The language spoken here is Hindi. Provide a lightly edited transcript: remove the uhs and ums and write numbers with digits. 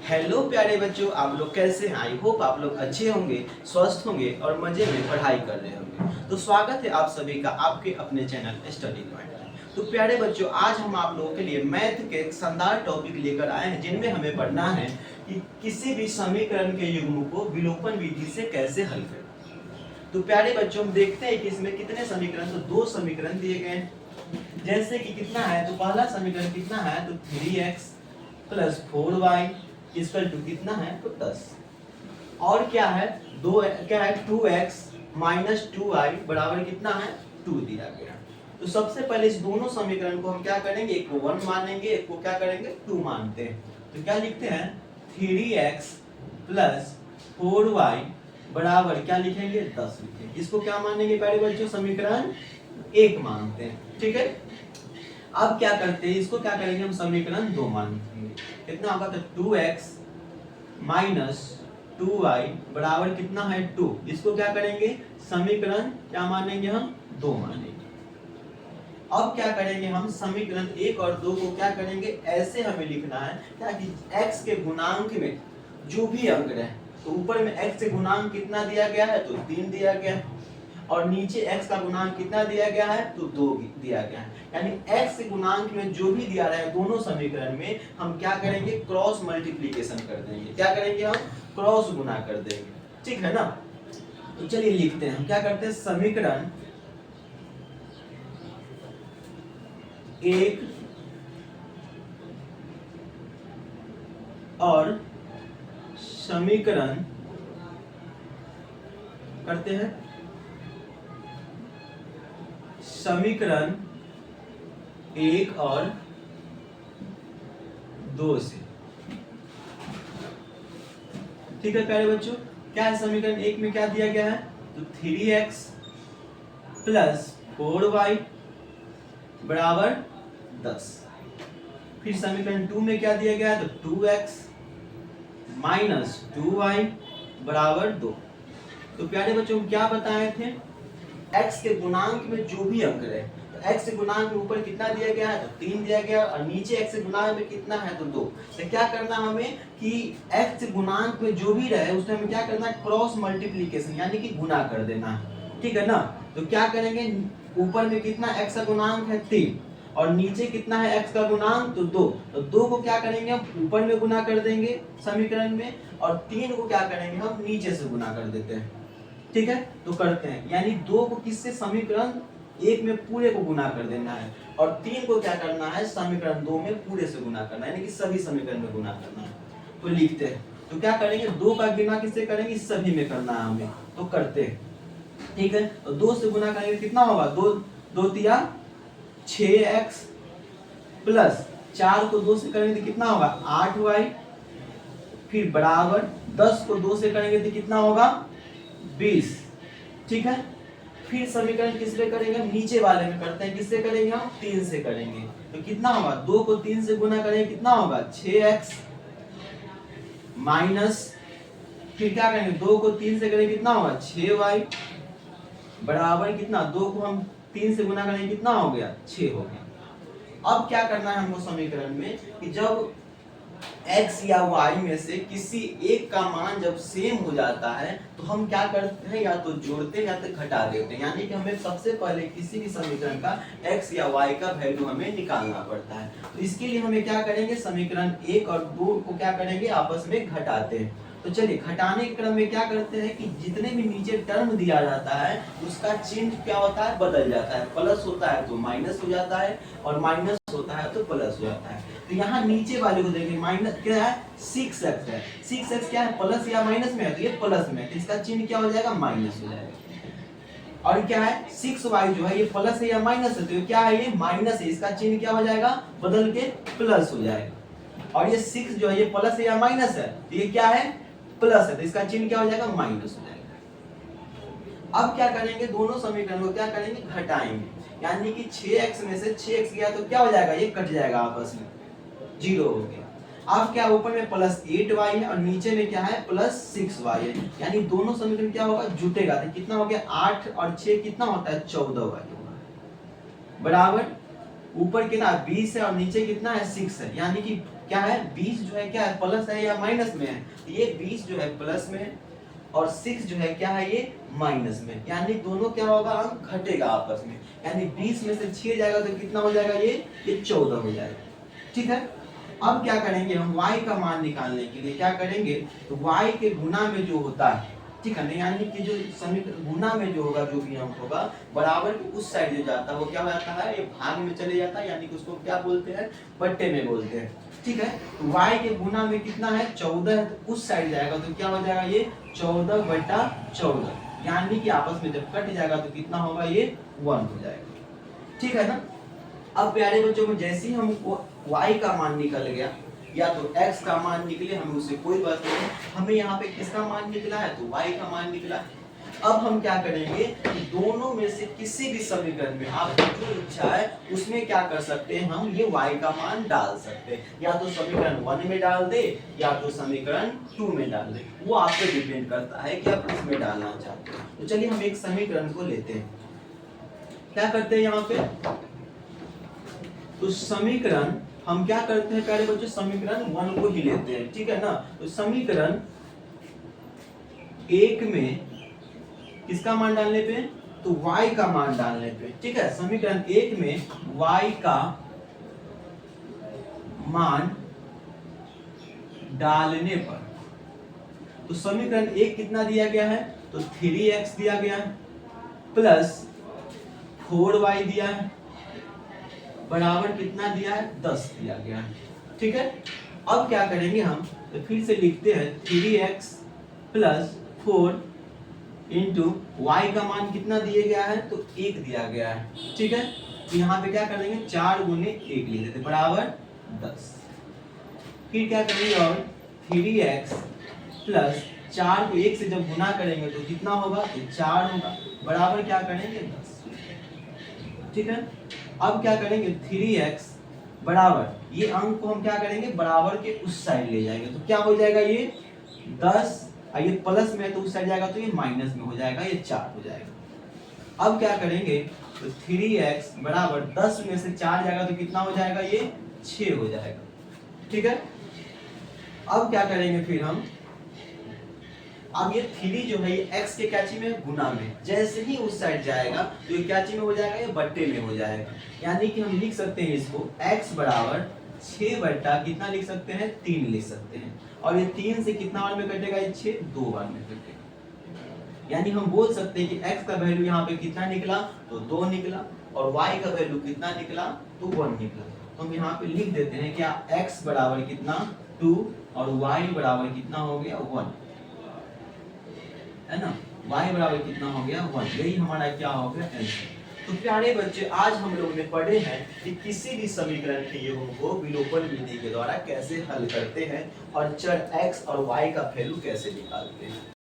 हेलो प्यारे बच्चों, आप लोग कैसे हैं? आई होप आप लोग अच्छे होंगे, स्वस्थ होंगे और मजे में पढ़ाई कर रहे होंगे। तो स्वागत है आप सभी का आपके अपने चैनल स्टडी पॉइंट में। तो प्यारे बच्चों, आज हम आप लोगों के लिए मैथ के एक शानदार टॉपिक लेकर आए हैं, जिनमें हमें पढ़ना है कि किसी भी समीकरण के युग्म को विलोपन विधि से कैसे हल करें। तो प्यारे बच्चों, हम देखते हैं कि इसमें कितने समीकरण, तो दो समीकरण दिए गए हैं। जैसे कि कितना है, तो पहला समीकरण कितना है, तो 3x plus 4y equal to कितना है, तो 10। और क्या है, क्या है 2x माइनस 2y बराबर कितना है, 2 दिया गया। तो सबसे पहले इस दोनों समीकरण को हम क्या करेंगे, एक को 1 मानेंगे, एक को क्या करेंगे, 2 मानते हैं। तो क्या लिखते हैं, 3x प्लस 4y बराबर क्या लिखेंगे, 10 लिखेंगे। इसको क्या मानेंगे प्यारे बच्चों, समीकरण 1 मानते हैं। ठीक है, अब क्या करते हैं, इसको क्या करेंगे, हम समीकरण 2 मानेंगे। कितना होगा, तो 2x माइनस 2y बराबर कितना है, 2। इसको क्या करेंगे, समीकरण क्या मानेंगे, हम 2 मानेंगे। अब क्या करेंगे, हम समीकरण 1 और 2 को क्या करेंगे, ऐसे हमें लिखना है ताकि x के गुणांक में जो भी अंक रहे, तो ऊपर में x से गुणांक कितना दिया गया है, तो 3 दिया गया है, और नीचे x का गुणांक कितना दिया गया है, तो 2 दिया गया है। यानी x के गुणांक में जो भी दिया रहा है दोनों समीकरण में हम क्या करेंगे, क्रॉस मल्टीप्लिकेशन कर देंगे। क्या करेंगे, हम क्रॉस गुना कर देंगे। ठीक है ना। तो चलिए लिखते हैं, हम क्या करते हैं, समीकरण 1 और समीकरण करते हैं समीकरण 1 और 2 से। ठीक है प्यारे बच्चों, क्या है, समीकरण 1 में क्या दिया गया है, तो 3x प्लस 4y बराबर 10। फिर समीकरण 2 में क्या दिया गया है, तो 2x माइनस 2y बराबर 2। तो प्यारे बच्चों, हम क्या बताए थे, x के गुणांक में जो भी अंक रहे, तो x के गुणांक में ऊपर कितना दिया गया है, तो 3 दिया गया, और नीचे x के गुणांक में कितना है, तो 2। तो क्या करना हमें कि x के गुणांक में जो भी रहे उसमें हमें क्या करना है, क्रॉस मल्टीप्लिकेशन यानी कि गुना कर देना है। ठीक है ना। तो क्या करेंगे, ऊपर में कितना x का गुणांक है 3 और नीचे कितना है x का गुणांक, तो 2। तो 2 को क्या करेंगे, हम ऊपर में गुना कर देंगे समीकरण में, और 3 को क्या करेंगे, हम नीचे से गुना कर देते हैं। ठीक है, तो करते हैं, यानी 2 को किससे, समीकरण 1 में पूरे को गुना कर देना है, और 3 को क्या करना है, समीकरण 2 में पूरे से गुना करना है, यानी कि सभी समीकरण में गुना करना है। तो लिखते हैं, तो क्या करेंगे, 2 का गुना किससे करेंगे, सभी में करना है हमें, तो करते हैं। ठीक है, तो 2 से गुना करेंगे कितना होगा, 2 तिया 6x प्लस 4 को 2 से करेंगे तो कितना होगा, 8y, फिर बराबर 10 को 2 से करेंगे तो कितना होगा, 20। ठीक है, फिर समीकरण किस पे करेंगे, नीचे वाले में करते हैं, किससे करेंगे, हम 3 से करेंगे। तो कितना होगा, 2 को 3 से गुना करेंगे कितना होगा, 6x माइनस, फिर क्या करेंगे, 2 को 3 से करेंगे कितना होगा, 6y बराबर कितना, 2 को हम 3 से गुना करेंगे कितना हो गया, 6 हो गया। अब क्या करना है हमको समीकरण में कि जब x या y में से किसी एक का मान जब सेम हो जाता है तो हम क्या करते हैं, या तो जोड़ते हैं या तो घटा देते हैं। यानी कि हमें सबसे पहले किसी भी समीकरण का x या y का वैल्यू हमें निकालना पड़ता है। तो इसके लिए हमें क्या करेंगे, समीकरण 1 और 2 को क्या करेंगे, आपस में घटाते हैं। तो चलिए, घटाने के क्रम में क्या करते हैं कि जितने भी नीचे टर्म दिया जाता है उसका चिन्ह क्या होता है, बदल जाता है। प्लस होता है तो माइनस हो जाता है, और माइनस होता है तो प्लस हो जाता है। तो यहाँ नीचे वाले को देखें, माइनस क्या है, 6x है। 6x क्या है, प्लस या माइनस में है, तो ये प्लस में है, तो इसका चिन्ह क्या हो जाएगा, माइनस हो जाएगा। और क्या है, 6y जो है ये प्लस है या माइनस है, तो क्या है, ये माइनस है, इसका चिन्ह क्या हो जाएगा, बदल के प्लस हो जाएगा। और ये 6 जो है ये प्लस है या माइनस है, तो ये क्या है, प्लस है, तो इसका चिन्ह क्या हो जाएगा, माइनस हो जाएगा। अब क्या करेंगे, दोनों समीकरण को क्या करेंगे, घटाएंगे। यानी कि 6x में से 6x गया तो क्या हो जाएगा, ये कट जाएगा आपस में, 0 हो गया। अब क्या, ऊपर में प्लस 8y है और नीचे में क्या है, प्लस 6y है, यानी दोनों समीकरण क्या होगा, जुटेगा। तो कितना हो गया, 8 और 6 कितना होता है, 14y होगा, बराबर ऊपर कितना 20 है और नीचे कितना है, 6 है, यानी कि क्या है 20 जो है क्या है प्लस है या माइनस में है, ये 20 जो है प्लस में है और 6 जो है क्या है ये माइनस में, यानी दोनों क्या होगा अंक घटेगा आपस में, यानी 20 में से 6 जाएगा तो कितना हो जाएगा ये 14 हो जाएगा। ठीक है, अब क्या करेंगे हम y का मान निकालने के लिए क्या करेंगे, तो y के गुना में जो होता है, ठीक है ना, यानी कि जो समीकरण गुना में जो होगा जो भी अंक होगा बराबर के उस साइड जो जाता है वो क्या हो जाता है, ये भाग में चले जाता है, यानी कि उसको क्या बोलते हैं बट्टे में बोलते हैं। ठीक है, तो y के गुना में कितना है 14 है, तो उस साइड जाएगा तो क्या हो जाएगा ये 14/14, यानी कि आपस में जब कट जाएगा तो कितना होगा ये 1 हो जाएगा। ठीक है ना, अब प्यारे बच्चों में जैसे ही हमको y का मान निकल गया या तो x का मान निकले, हमें उससे कोई बात नहीं, हमें यहाँ पे किसका मान निकला है तो y का मान निकला है। अब हम क्या करेंगे कि दोनों में से किसी भी समीकरण में आपकी जो इच्छा है उसमें क्या कर सकते हैं, हम ये y का मान डाल सकते हैं, या तो समीकरण 1 में डाल दे या तो समीकरण 2 में डाल दे, वो आप पे डिपेंड करता है कि आप किसमें डालना चाहते हैं। तो चलिए हम एक समीकरण को लेते हैं, क्या करते हैं यहाँ पे, तो समीकरण हम क्या करते हैं प्यारे बच्चों, समीकरण 1 को ही लेते हैं। ठीक है ना, तो समीकरण 1 में किसका मान डालने पे, तो y का मान डालने पे। ठीक है, समीकरण 1 में y का मान डालने पर, तो समीकरण 1 कितना दिया गया है, तो 3x दिया गया है प्लस 4y दिया है बराबर कितना दिया है 10 दिया गया है। ठीक है, अब क्या करेंगे हम, तो फिर से लिखते हैं 3x प्लस 4 इंटू वाई का मान कितना दिया गया है, तो 1 दिया गया है। ठीक है, तो यहाँ पे क्या करेंगे 4 गुने 1 लिख देते बराबर 10, फिर क्या करेंगे और 3x प्लस 4 को 1 से जब गुना करेंगे तो कितना होगा, तो 4 होगा बराबर क्या करेंगे 10। ठीक है, अब क्या करेंगे 3x बराबर ये अंक को हम क्या करेंगे बराबर के उस साइड ले जाएंगे, तो क्या हो जाएगा ये 10, ये प्लस में है तो उस साइड जाएगा तो ये माइनस में हो जाएगा, ये 4 हो जाएगा। अब क्या करेंगे, तो 3x बराबर 10 में से 4 जाएगा तो कितना हो जाएगा ये 6 हो जाएगा। ठीक है, अब क्या करेंगे फिर हम, अब ये 3 जो है ये x के कैची में गुना में, जैसे ही उस साइड जाएगा तो ये कैची में हो जाएगा, ये बट्टे में हो जाएगा, यानी कि हम लिख सकते हैं इसको x बराबर 6 बट्टा कितना लिख सकते हैं 3 लिख सकते हैं, और ये 3 से कितना बार में कटेगा, ये 6 2 बार में कटेगा, यानी हम बोल सकते हैं कि x का वैल्यू यहाँ पे कितना निकला, तो 2 निकला, और y का वैल्यू कितना निकला, तो 1 निकला। तो हम यहाँ पे लिख देते हैं क्या x बराबर कितना 2 और y बराबर कितना हो गया 1, है ना, y बराबर कितना हो गया 1, यही हमारा क्या हो गया आंसर। तो प्यारे बच्चे आज हम लोग ने पढ़े हैं कि किसी भी समीकरण के योगों को विलोपन विधि के द्वारा कैसे हल करते हैं और चर x और y का वैल्यू कैसे निकालते हैं।